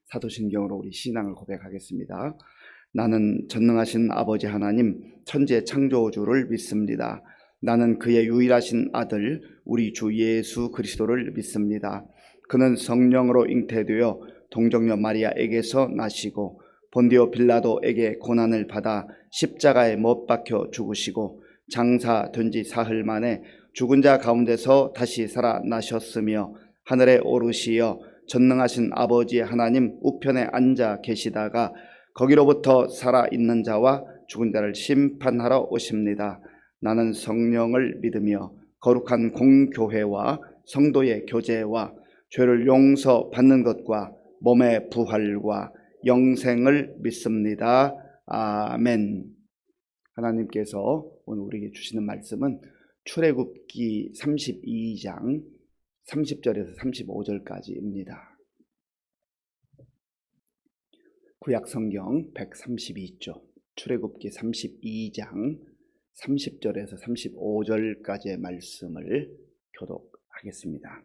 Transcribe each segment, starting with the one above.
사도신경으로 우리 신앙을 고백하겠습니다. 나는 전능하신 아버지 하나님 천지 창조주를 믿습니다. 나는 그의 유일하신 아들 우리 주 예수 그리스도를 믿습니다. 그는 성령으로 잉태되어 동정녀 마리아에게서 나시고 본디오 빌라도에게 고난을 받아 십자가에 못 박혀 죽으시고 장사된 지 사흘 만에 죽은 자 가운데서 다시 살아나셨으며 하늘에 오르시어 전능하신 아버지 하나님 우편에 앉아 계시다가 거기로부터 살아있는 자와 죽은 자를 심판하러 오십니다. 나는 성령을 믿으며 거룩한 공교회와 성도의 교제와 죄를 용서받는 것과 몸의 부활과 영생을 믿습니다. 아멘. 하나님께서 오늘 우리에게 주시는 말씀은 출애굽기 32장 30절에서 35절까지입니다. 구약성경 132쪽 출애굽기 32장 30절에서 35절까지의 말씀을 교독하겠습니다.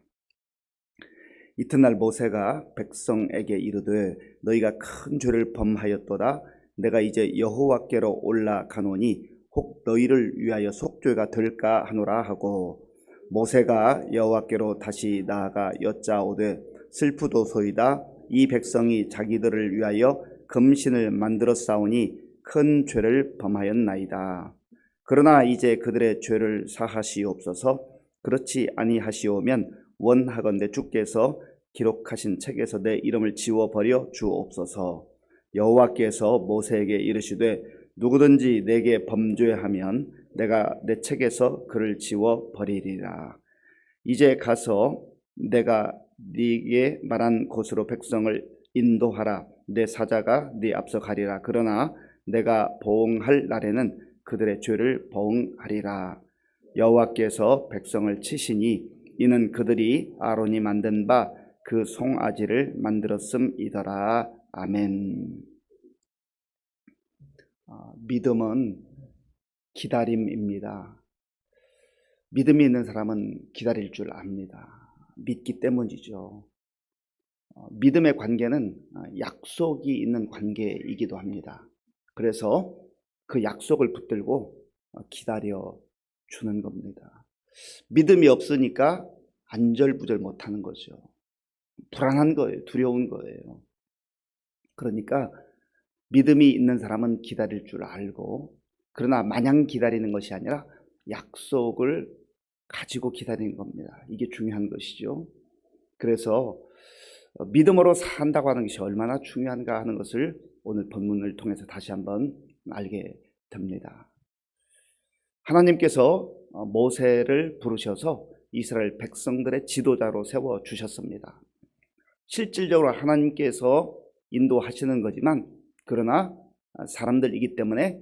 이튿날 모세가 백성에게 이르되 너희가 큰 죄를 범하였도다. 내가 이제 여호와께로 올라가노니 혹 너희를 위하여 속죄가 될까 하노라 하고 모세가 여호와께로 다시 나아가 여짜오되 슬프도소이다. 이 백성이 자기들을 위하여 금신을 만들어 싸우니 큰 죄를 범하였나이다. 그러나 이제 그들의 죄를 사하시옵소서. 그렇지 아니하시오면 원하건대 주께서 기록하신 책에서 내 이름을 지워버려 주옵소서. 여호와께서 모세에게 이르시되 누구든지 내게 범죄하면 내가 내 책에서 그를 지워버리리라. 이제 가서 내가 네게 말한 곳으로 백성을 인도하라. 내 사자가 네 앞서 가리라. 그러나 내가 보응할 날에는 그들의 죄를 보응하리라. 여호와께서 백성을 치시니 이는 그들이 아론이 만든 바 그 송아지를 만들었음이더라. 아멘. 믿음은 기다림입니다. 믿음이 있는 사람은 기다릴 줄 압니다. 믿기 때문이죠. 믿음의 관계는 약속이 있는 관계이기도 합니다. 그래서 그 약속을 붙들고 기다려 주는 겁니다. 믿음이 없으니까 안절부절 못하는 거죠. 불안한 거예요. 두려운 거예요. 그러니까 믿음이 있는 사람은 기다릴 줄 알고, 그러나 마냥 기다리는 것이 아니라 약속을 가지고 기다리는 겁니다. 이게 중요한 것이죠. 그래서 믿음으로 산다고 하는 것이 얼마나 중요한가 하는 것을 오늘 본문을 통해서 다시 한번 알게 됩니다. 하나님께서 모세를 부르셔서 이스라엘 백성들의 지도자로 세워주셨습니다. 실질적으로 하나님께서 인도하시는 거지만 그러나 사람들이기 때문에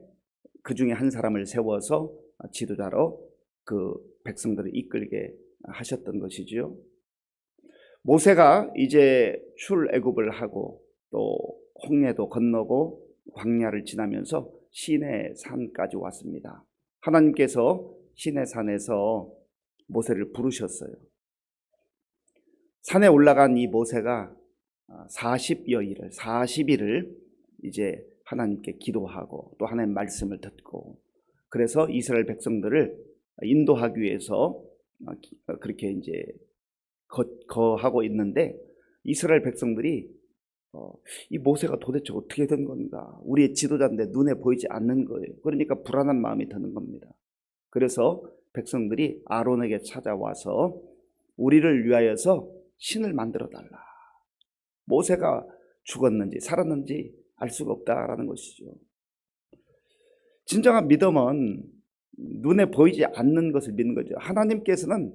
그 중에 한 사람을 세워서 지도자로 그 백성들을 이끌게 하셨던 것이지요. 모세가 이제 출애굽을 하고 또 홍해도 건너고 광야를 지나면서 시내 산까지 왔습니다. 하나님께서 시내 산에서 모세를 부르셨어요. 산에 올라간 이 모세가 40일을 이제 하나님께 기도하고 또 하나님의 말씀을 듣고, 그래서 이스라엘 백성들을 인도하기 위해서 그렇게 이제 거하고 있는데, 이스라엘 백성들이 이 모세가 도대체 어떻게 된 건가, 우리의 지도자인데 눈에 보이지 않는 거예요. 그러니까 불안한 마음이 드는 겁니다. 그래서 백성들이 아론에게 찾아와서 우리를 위하여서 신을 만들어 달라. 모세가 죽었는지 살았는지 알 수가 없다라는 것이죠. 진정한 믿음은 눈에 보이지 않는 것을 믿는 거죠. 하나님께서는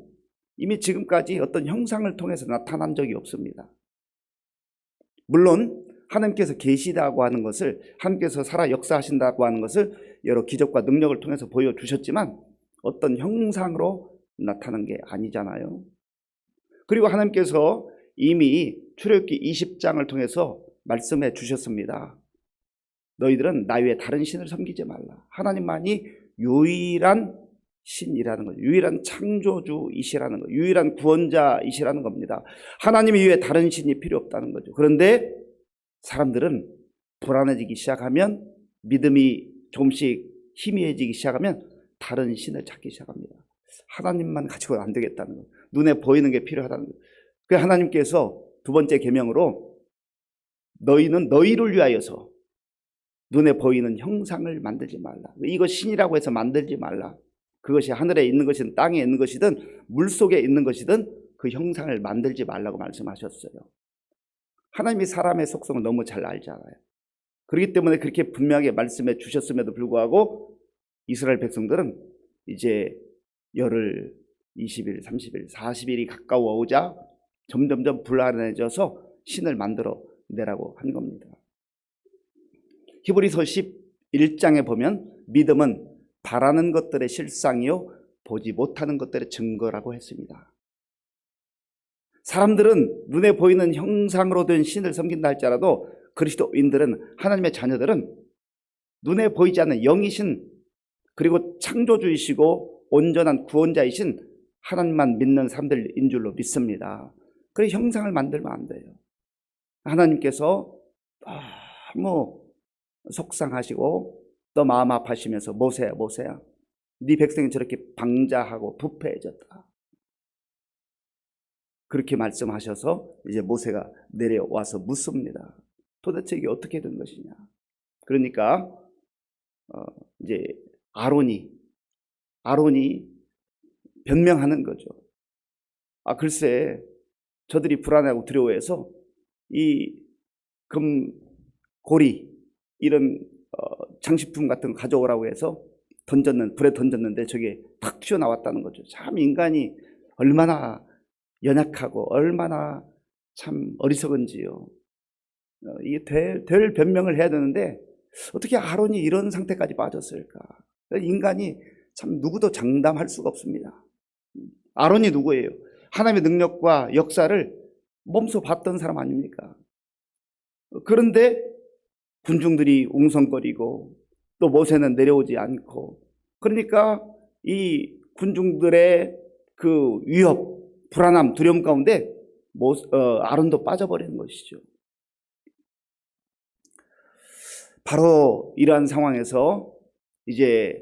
이미 지금까지 어떤 형상을 통해서 나타난 적이 없습니다. 물론 하나님께서 계시다고 하는 것을, 하나님께서 살아 역사하신다고 하는 것을 여러 기적과 능력을 통해서 보여주셨지만 어떤 형상으로 나타난 게 아니잖아요. 그리고 하나님께서 이미 출애굽기 20장을 통해서 말씀해 주셨습니다. 너희들은 나 외에 다른 신을 섬기지 말라. 하나님만이 유일한 신이라는 거죠. 유일한 창조주이시라는 거죠. 유일한 구원자이시라는 겁니다. 하나님 이외에 다른 신이 필요 없다는 거죠. 그런데 사람들은 불안해지기 시작하면, 믿음이 조금씩 희미해지기 시작하면 다른 신을 찾기 시작합니다. 하나님만 가지고는 안 되겠다는 거, 눈에 보이는 게 필요하다는 거. 그래서 하나님께서 두 번째 계명으로 너희는 너희를 위하여서 눈에 보이는 형상을 만들지 말라. 이거 신이라고 해서 만들지 말라. 그것이 하늘에 있는 것이든 땅에 있는 것이든 물속에 있는 것이든 그 형상을 만들지 말라고 말씀하셨어요. 하나님이 사람의 속성을 너무 잘 알잖아요. 그렇기 때문에 그렇게 분명하게 말씀해 주셨음에도 불구하고 이스라엘 백성들은 이제 열흘, 20일, 30일, 40일이 가까워 오자 점점점 불안해져서 신을 만들어 내라고 한 겁니다. 히브리서 11장에 보면 믿음은 바라는 것들의 실상이요 보지 못하는 것들의 증거라고 했습니다. 사람들은 눈에 보이는 형상으로 된 신을 섬긴다 할지라도 그리스도인들은, 하나님의 자녀들은 눈에 보이지 않는 영이신, 그리고 창조주이시고 온전한 구원자이신 하나님만 믿는 사람들인 줄로 믿습니다. 그래서 형상을 만들면 안 돼요. 하나님께서 너무 속상하시고 또 마음 아파하시면서 모세야 네 백성이 저렇게 방자하고 부패해졌다, 그렇게 말씀하셔서 이제 모세가 내려와서 묻습니다. 도대체 이게 어떻게 된 것이냐. 그러니까 이제 아론이 변명하는 거죠. 글쎄 저들이 불안하고 두려워해서 이 금, 고리 이런 장식품 같은 거 가져오라고 해서 불에 던졌는데 저게 팍 튀어나왔다는 거죠. 참 인간이 얼마나 연약하고 얼마나 참 어리석은지요. 이게 될 변명을 해야 되는데 어떻게 아론이 이런 상태까지 빠졌을까. 인간이 참 누구도 장담할 수가 없습니다. 아론이 누구예요? 하나님의 능력과 역사를 몸소 봤던 사람 아닙니까? 그런데 군중들이 웅성거리고 또 모세는 내려오지 않고, 그러니까 이 군중들의 그 위협, 불안함, 두려움 가운데 아론도 빠져버리는 것이죠. 바로 이러한 상황에서 이제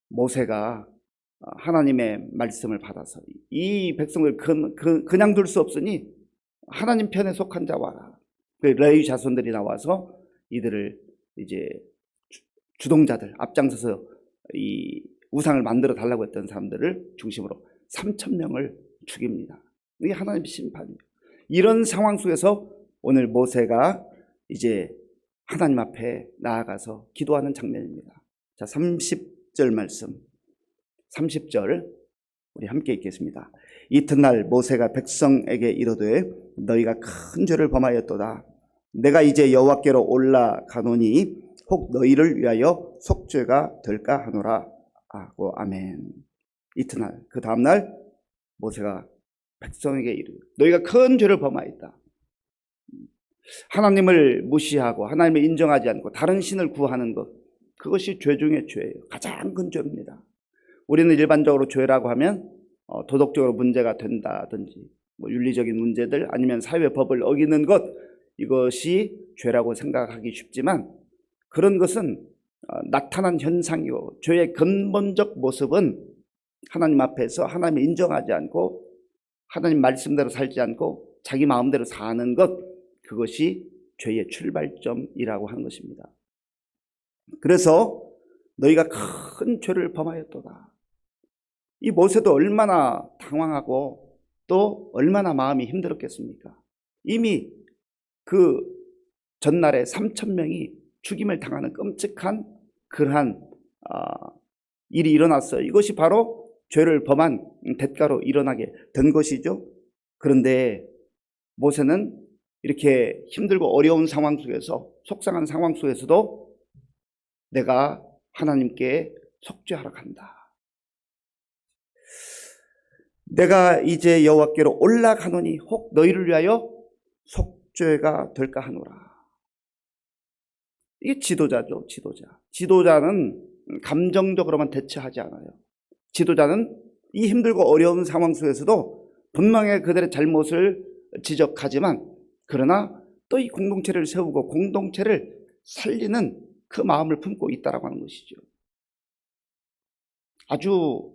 모세가 하나님의 말씀을 받아서 이 백성을 그냥 둘 수 없으니 하나님 편에 속한 자와라. 레위 자손들이 나와서 이들을 이제 주동자들, 앞장서서 이 우상을 만들어 달라고 했던 사람들을 중심으로 3,000명을 죽입니다. 이게 하나님의 심판이에요. 이런 상황 속에서 오늘 모세가 이제 하나님 앞에 나아가서 기도하는 장면입니다. 자, 30절 말씀, 30절 우리 함께 읽겠습니다. 이튿날 모세가 백성에게 이르되 너희가 큰 죄를 범하였도다. 내가 이제 여호와께로 올라가노니 혹 너희를 위하여 속죄가 될까 하노라 하고 아멘. 이튿날, 그 다음날 모세가 백성에게 이르되 너희가 큰 죄를 범하였다. 하나님을 무시하고 하나님을 인정하지 않고 다른 신을 구하는 것, 그것이 죄 중에 죄예요. 가장 큰 죄입니다. 우리는 일반적으로 죄라고 하면 도덕적으로 문제가 된다든지 윤리적인 문제들 아니면 사회법을 어기는 것, 이것이 죄라고 생각하기 쉽지만 그런 것은 나타난 현상이고, 죄의 근본적 모습은 하나님 앞에서 하나님을 인정하지 않고 하나님 말씀대로 살지 않고 자기 마음대로 사는 것, 그것이 죄의 출발점이라고 하는 것입니다. 그래서 너희가 큰 죄를 범하였도다. 이 모세도 얼마나 당황하고 또 얼마나 마음이 힘들었겠습니까? 이미 그 전날에 3,000명이 죽임을 당하는 끔찍한 그러한 일이 일어났어요. 이것이 바로 죄를 범한 대가로 일어나게 된 것이죠. 그런데 모세는 이렇게 힘들고 어려운 상황 속에서, 속상한 상황 속에서도 내가 하나님께 속죄하러 간다. 내가 이제 여호와께로 올라가노니 혹 너희를 위하여 속죄가 될까 하노라. 이게 지도자죠, 지도자. 지도자는 감정적으로만 대처하지 않아요. 지도자는 이 힘들고 어려운 상황 속에서도 분명히 그들의 잘못을 지적하지만, 그러나 또 이 공동체를 세우고 공동체를 살리는 그 마음을 품고 있다라고 하는 것이죠. 아주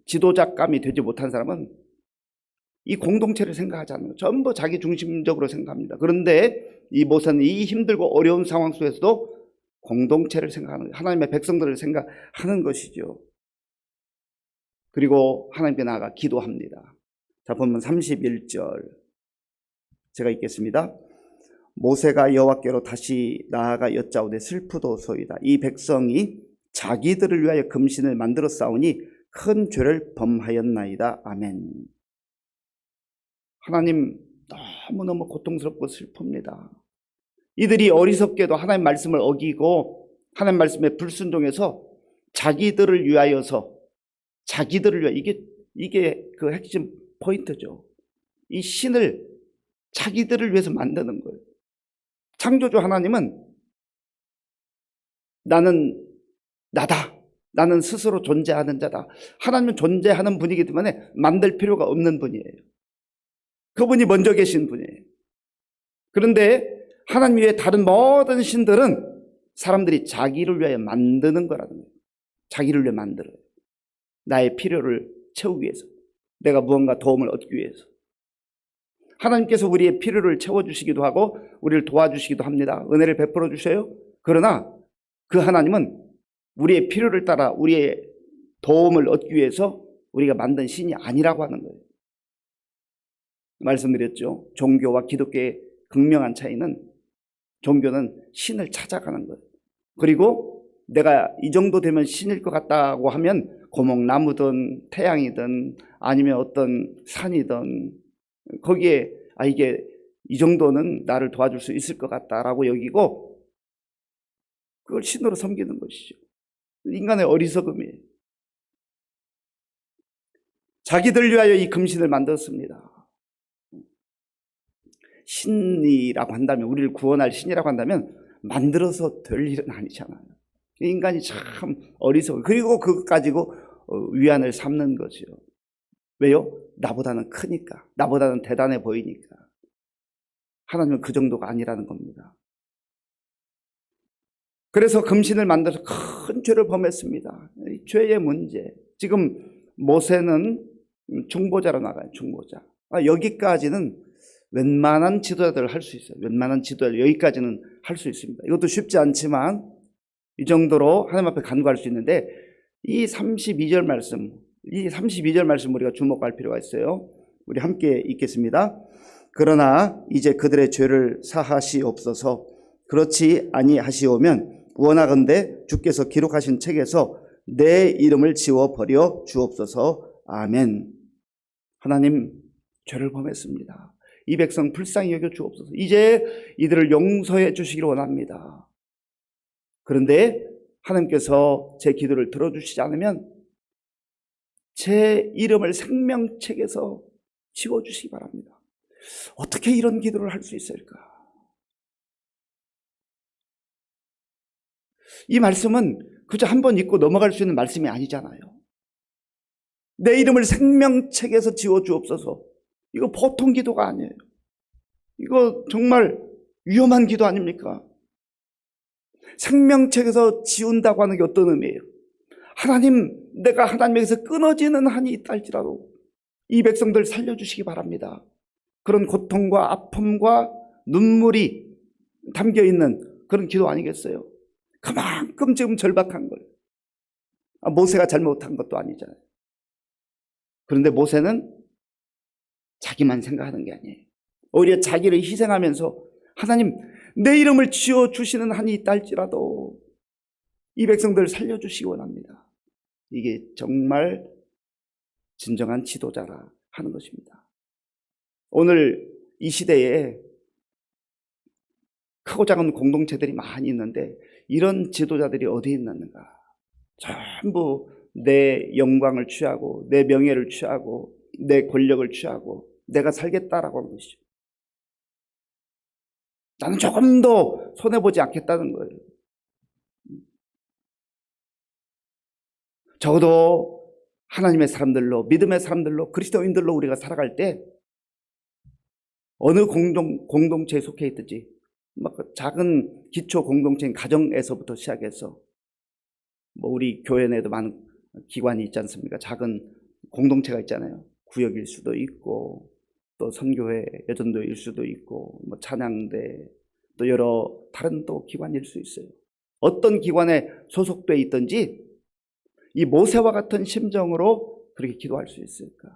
지도자감이 되지 못한 사람은 이 공동체를 생각하지 않는 거예요. 전부 자기 중심적으로 생각합니다. 그런데 이 모세는 이 힘들고 어려운 상황 속에서도 공동체를 생각하는 거예요. 하나님의 백성들을 생각하는 것이죠. 그리고 하나님께 나아가 기도합니다. 자, 보면 31절 제가 읽겠습니다. 모세가 여호와께로 다시 나아가 여짜오되 슬프도소이다. 이 백성이 자기들을 위하여 금신을 만들어 싸우니 큰 죄를 범하였나이다. 아멘. 하나님, 너무너무 고통스럽고 슬픕니다. 이들이 어리석게도 하나님 말씀을 어기고 하나님 말씀에 불순종해서 자기들을 위하여서, 자기들을 위하여, 이게 그 핵심 포인트죠. 이 신을 자기들을 위해서 만드는 거예요. 창조주 하나님은 나는 나다, 나는 스스로 존재하는 자다. 하나님은 존재하는 분이기 때문에 만들 필요가 없는 분이에요. 그분이 먼저 계신 분이에요. 그런데 하나님 외에 다른 모든 신들은 사람들이 자기를 위하여 만드는 거라는 거예요. 자기를 위해 만들어요. 나의 필요를 채우기 위해서, 내가 무언가 도움을 얻기 위해서. 하나님께서 우리의 필요를 채워주시기도 하고 우리를 도와주시기도 합니다. 은혜를 베풀어 주셔요. 그러나 그 하나님은 우리의 필요를 따라 우리의 도움을 얻기 위해서 우리가 만든 신이 아니라고 하는 거예요. 말씀드렸죠. 종교와 기독교의 극명한 차이는, 종교는 신을 찾아가는 거예요. 그리고 내가 이 정도 되면 신일 것 같다고 하면 고목나무든 태양이든 아니면 어떤 산이든 거기에 이게 이 정도는 나를 도와줄 수 있을 것 같다라고 여기고 그걸 신으로 섬기는 것이죠. 인간의 어리석음이에요. 자기들 위하여 이 금신을 만들었습니다. 신이라고 한다면, 우리를 구원할 신이라고 한다면 만들어서 될 일은 아니잖아요. 인간이 참 어리석어요. 그리고 그것 가지고 위안을 삼는 거죠. 왜요? 나보다는 크니까, 나보다는 대단해 보이니까. 하나님은 그 정도가 아니라는 겁니다. 그래서 금신을 만들어서 큰 죄를 범했습니다. 이 죄의 문제. 지금 모세는 중보자로 나가요. 중보자. 여기까지는 웬만한 지도자들 할 수 있어요. 웬만한 지도자들 여기까지는 할 수 있습니다. 이것도 쉽지 않지만 이 정도로 하나님 앞에 간구할 수 있는데, 이 32절 말씀 우리가 주목할 필요가 있어요. 우리 함께 읽겠습니다. 그러나 이제 그들의 죄를 사하시옵소서. 그렇지 아니하시오면 원하건대 주께서 기록하신 책에서 내 이름을 지워버려 주옵소서. 아멘. 하나님, 죄를 범했습니다. 이 백성 불쌍히 여겨 주옵소서. 이제 이들을 용서해 주시기를 원합니다. 그런데 하나님께서 제 기도를 들어주시지 않으면 제 이름을 생명책에서 지워주시기 바랍니다. 어떻게 이런 기도를 할 수 있을까? 이 말씀은 그저 한번 읽고 넘어갈 수 있는 말씀이 아니잖아요. 내 이름을 생명책에서 지워주옵소서. 이거 보통 기도가 아니에요. 이거 정말 위험한 기도 아닙니까? 생명책에서 지운다고 하는 게 어떤 의미예요? 하나님, 내가 하나님에게서 끊어지는 한이 있다 할지라도 이 백성들 살려주시기 바랍니다. 그런 고통과 아픔과 눈물이 담겨있는 그런 기도 아니겠어요? 그만큼 지금 절박한 거예요. 모세가 잘못한 것도 아니잖아요. 그런데 모세는 자기만 생각하는 게 아니에요. 오히려 자기를 희생하면서 하나님, 내 이름을 지어주시는 한이 있다 할지라도 이 백성들을 살려주시기 원합니다. 이게 정말 진정한 지도자라 하는 것입니다. 오늘 이 시대에 크고 작은 공동체들이 많이 있는데 이런 지도자들이 어디에 있는가? 전부 내 영광을 취하고 내 명예를 취하고 내 권력을 취하고 내가 살겠다라고 하는 것이죠. 나는 조금도 손해보지 않겠다는 거예요. 적어도 하나님의 사람들로, 믿음의 사람들로, 그리스도인들로 우리가 살아갈 때 어느 공동체에 속해 있든지 막 작은 기초 공동체인 가정에서부터 시작해서 우리 교회 내에도 많은 기관이 있지 않습니까? 작은 공동체가 있잖아요. 구역일 수도 있고 또 선교회 여전도일 수도 있고 찬양대 또 여러 다른 또 기관일 수 있어요. 어떤 기관에 소속돼 있든지 이 모세와 같은 심정으로 그렇게 기도할 수 있을까?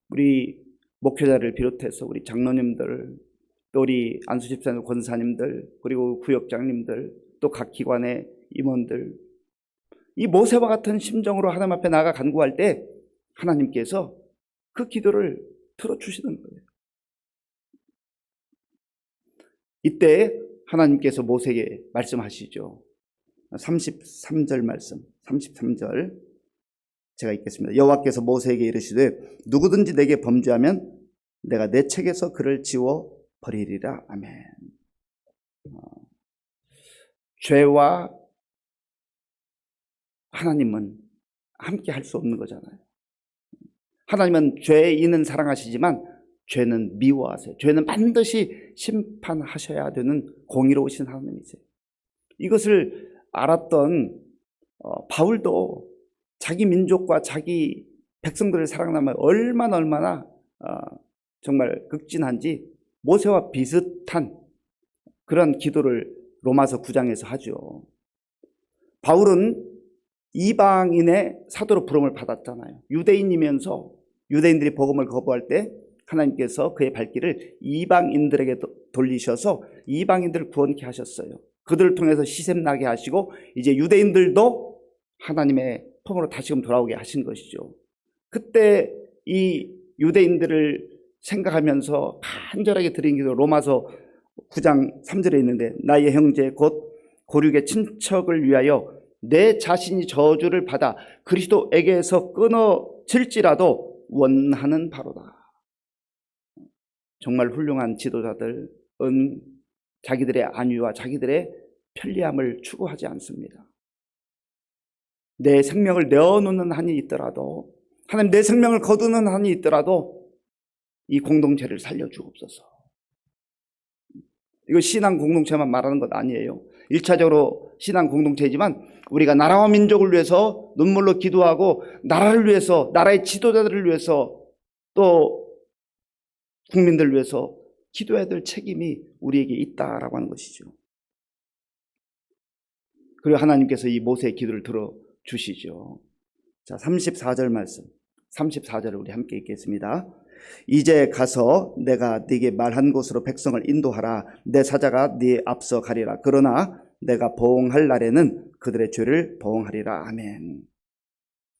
우리 목회자를 비롯해서 우리 장로님들 또 우리 안수집사님 권사님들 그리고 구역장님들 또 각 기관의 임원들 이 모세와 같은 심정으로 하나님 앞에 나아가 간구할 때 하나님께서 그 기도를 들어주시는 거예요. 이때 하나님께서 모세에게 말씀하시죠. 33절 말씀 33절 제가 읽겠습니다. 여호와께서 모세에게 이르시되 누구든지 내게 범죄하면 내가 내 책에서 그를 지워 버리리라. 아멘. 죄와 하나님은 함께 할 수 없는 거잖아요. 하나님은 죄인은 사랑하시지만 죄는 미워하세요. 죄는 반드시 심판하셔야 되는 공의로우신 하나님이세요. 이것을 알았던 바울도 자기 민족과 자기 백성들을 사랑하면 얼마나 정말 극진한지 모세와 비슷한 그런 기도를 로마서 9장에서 하죠. 바울은 이방인의 사도로 부름을 받았잖아요. 유대인이면서 유대인들이 복음을 거부할 때 하나님께서 그의 발길을 이방인들에게 돌리셔서 이방인들을 구원케 하셨어요. 그들을 통해서 시샘나게 하시고 이제 유대인들도 하나님의 품으로 다시금 돌아오게 하신 것이죠. 그때 이 유대인들을 생각하면서 간절하게 드린 기도 로마서 9장 3절에 있는데 나의 형제 곧 고륙의 친척을 위하여 내 자신이 저주를 받아 그리스도에게서 끊어질지라도 원하는 바로다. 정말 훌륭한 지도자들은 자기들의 안위와 자기들의 편리함을 추구하지 않습니다. 내 생명을 내어놓는 한이 있더라도 하나님 내 생명을 거두는 한이 있더라도 이 공동체를 살려주옵소서. 이거 신앙 공동체만 말하는 것 아니에요. 1차적으로 신앙 공동체이지만 우리가 나라와 민족을 위해서 눈물로 기도하고 나라를 위해서 나라의 지도자들을 위해서 또 국민들을 위해서 기도해야 될 책임이 우리에게 있다라고 하는 것이죠. 그리고 하나님께서 이 모세의 기도를 들어주시죠. 자, 34절 말씀 34절을 우리 함께 읽겠습니다. 이제 가서 내가 네게 말한 곳으로 백성을 인도하라. 내 사자가 네 앞서 가리라. 그러나 내가 보응할 날에는 그들의 죄를 보응하리라. 아멘.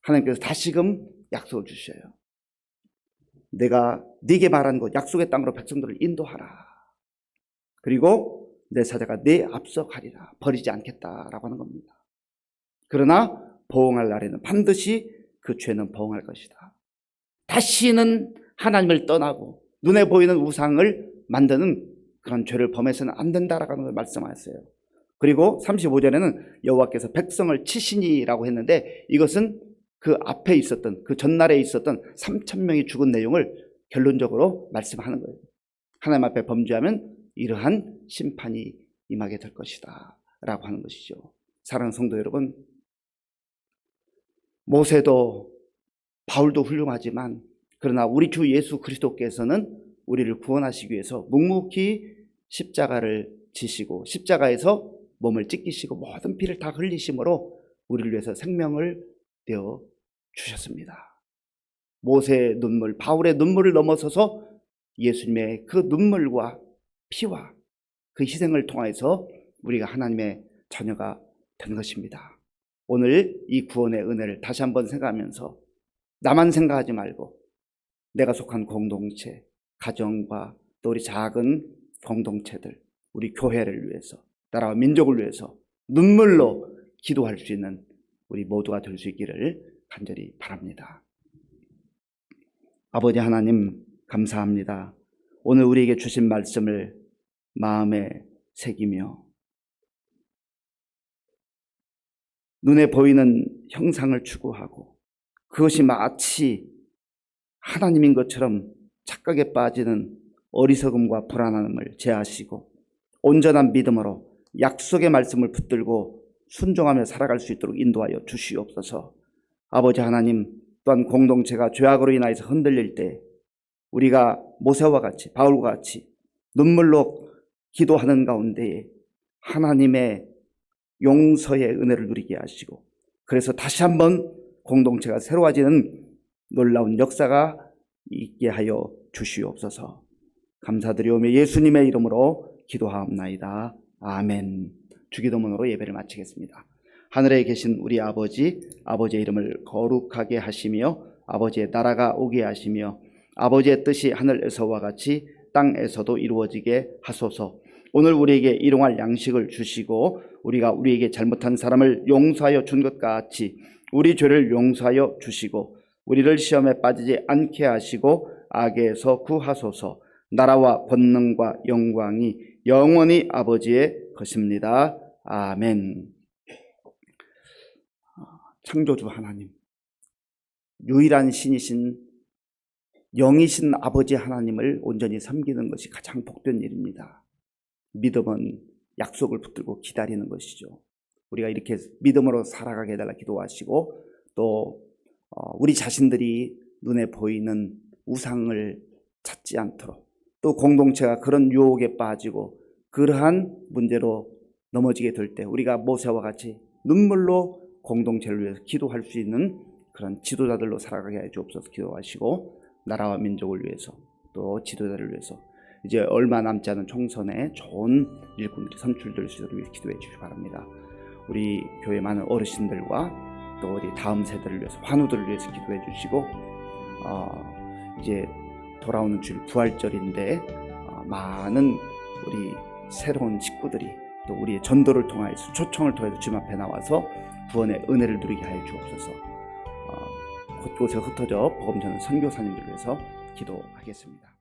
하나님께서 다시금 약속을 주셔요. 내가 네게 말한 곳 약속의 땅으로 백성들을 인도하라. 그리고 내 사자가 네 앞서 가리라. 버리지 않겠다라고 하는 겁니다. 그러나 보응할 날에는 반드시 그 죄는 보응할 것이다. 다시는 하나님을 떠나고 눈에 보이는 우상을 만드는 그런 죄를 범해서는 안 된다라고 걸 말씀하셨어요. 그리고 35절에는 여호와께서 백성을 치시니라고 했는데 이것은 그 앞에 있었던 그 전날에 있었던 3,000명이 죽은 내용을 결론적으로 말씀하는 거예요. 하나님 앞에 범죄하면 이러한 심판이 임하게 될 것이다 라고 하는 것이죠. 사랑하는 성도 여러분, 모세도 바울도 훌륭하지만 그러나 우리 주 예수 그리스도께서는 우리를 구원하시기 위해서 묵묵히 십자가를 지시고 십자가에서 몸을 찢기시고 모든 피를 다 흘리심으로 우리를 위해서 생명을 내어 주셨습니다. 모세의 눈물, 바울의 눈물을 넘어서서 예수님의 그 눈물과 피와 그 희생을 통해서 우리가 하나님의 자녀가 된 것입니다. 오늘 이 구원의 은혜를 다시 한번 생각하면서 나만 생각하지 말고 내가 속한 공동체, 가정과 또 우리 작은 공동체들, 우리 교회를 위해서, 나라와 민족을 위해서 눈물로 기도할 수 있는 우리 모두가 될 수 있기를 간절히 바랍니다. 아버지 하나님 감사합니다. 오늘 우리에게 주신 말씀을 마음에 새기며 눈에 보이는 형상을 추구하고 그것이 마치 하나님인 것처럼 착각에 빠지는 어리석음과 불안함을 제하시고 온전한 믿음으로 약속의 말씀을 붙들고 순종하며 살아갈 수 있도록 인도하여 주시옵소서. 아버지 하나님, 또한 공동체가 죄악으로 인하여서 흔들릴 때 우리가 모세와 같이, 바울과 같이 눈물로 기도하는 가운데에 하나님의 용서의 은혜를 누리게 하시고, 그래서 다시 한번 공동체가 새로워지는 놀라운 역사가 있게 하여 주시옵소서. 감사드리오며 예수님의 이름으로 기도하옵나이다. 아멘. 주기도문으로 예배를 마치겠습니다. 하늘에 계신 우리 아버지, 아버지의 이름을 거룩하게 하시며 아버지의 나라가 오게 하시며 아버지의 뜻이 하늘에서와 같이 땅에서도 이루어지게 하소서. 오늘 우리에게 일용할 양식을 주시고 우리가 우리에게 잘못한 사람을 용서하여 준 것 같이 우리 죄를 용서하여 주시고 우리를 시험에 빠지지 않게 하시고 악에서 구하소서. 나라와 권능과 영광이 영원히 아버지의 것입니다. 아멘. 창조주 하나님, 유일한 신이신 영이신 아버지 하나님을 온전히 섬기는 것이 가장 복된 일입니다. 믿음은 약속을 붙들고 기다리는 것이죠. 우리가 이렇게 믿음으로 살아가게 해달라 기도하시고, 또 우리 자신들이 눈에 보이는 우상을 찾지 않도록, 또 공동체가 그런 유혹에 빠지고 그러한 문제로 넘어지게 될 때 우리가 모세와 같이 눈물로 공동체를 위해서 기도할 수 있는 그런 지도자들로 살아가게 해 주옵소서. 기도하시고 나라와 민족을 위해서, 또 지도자를 위해서 이제 얼마 남지 않은 총선에 좋은 일꾼들이 선출될 수 있도록 기도해 주시기 바랍니다. 우리 교회 많은 어르신들과 또 우리 다음 세대를 위해서, 환우들을 위해서 기도해 주시고, 이제 돌아오는 주일 부활절인데 많은 우리 새로운 식구들이 또 우리의 전도를 통하여서, 초청을 통해서 주님 앞에 나와서 구원의 은혜를 누리게 하여 주옵소서. 곳곳에 흩어져 복음 전하는 선교사님들을 위해서 기도하겠습니다.